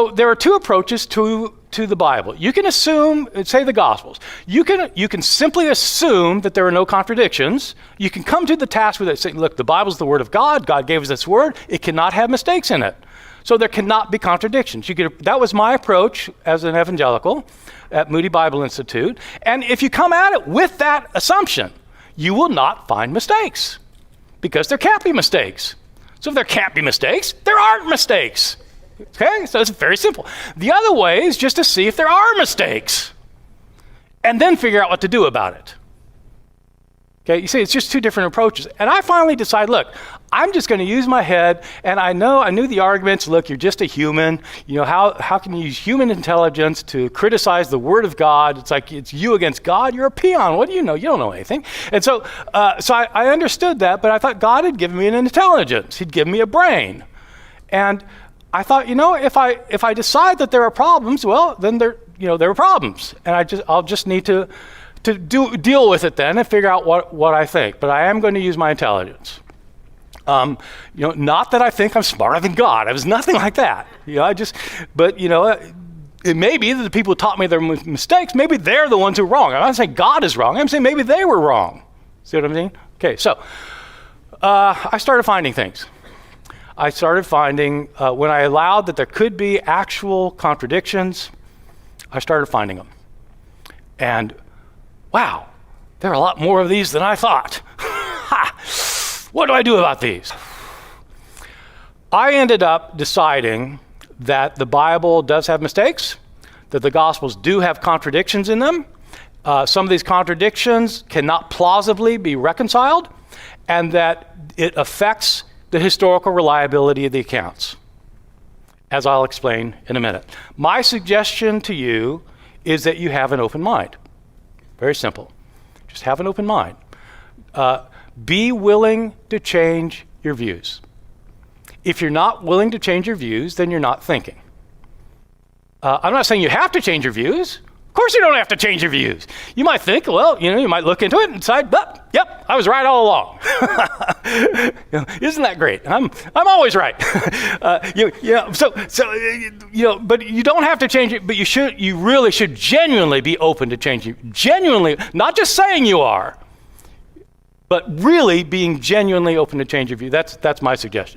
So there are two approaches to the Bible. You can assume, say the Gospels. You can simply assume that there are no contradictions. You can come to the task with it saying, look, the Bible's the Word of God. God gave us this Word. It cannot have mistakes in it. So there cannot be contradictions. That was my approach as an evangelical at Moody Bible Institute. And if you come at it with that assumption, you will not find mistakes because there can't be mistakes. So if there can't be mistakes, there aren't mistakes. Okay, so it's very simple. The other way is just to see if there are mistakes and then figure out what to do about it. Okay, you see, it's just two different approaches. And I finally decided, look, I'm just going to use my head, and I knew the arguments, look, you're just a human. You know, how can you use human intelligence to criticize the Word of God? It's like it's you against God. You're a peon. What do you know? You don't know anything. And so I understood that, but I thought God had given me an intelligence. He'd given me a brain. And I thought, if I decide that there are problems, well, then there are problems, and I'll just need to deal with it then and figure out what I think. But I am going to use my intelligence. Not that I think I'm smarter than God. I was nothing like that. It may be that the people who taught me their mistakes, maybe they're the ones who are wrong. I'm not saying God is wrong. I'm saying maybe they were wrong. See what I mean? Okay, so I started finding things. I started finding, when I allowed that there could be actual contradictions, I started finding them. And wow, there are a lot more of these than I thought. What do I do about these? I ended up deciding that the Bible does have mistakes, that the Gospels do have contradictions in them. Some of these contradictions cannot plausibly be reconciled, and that it affects the historical reliability of the accounts, as I'll explain in a minute. My suggestion to you is that you have an open mind. Very simple. Just have an open mind. Be willing to change your views. If you're not willing to change your views, then you're not thinking. I'm not saying you have to change your views. Of course you don't have to change your views. You might think, well, you might look into it and decide, yep, I was right all along. Isn't that great? I'm always right. But you don't have to change it, but you really should genuinely be open to changing. Genuinely, not just saying you are, but really being genuinely open to change your view. That's my suggestion.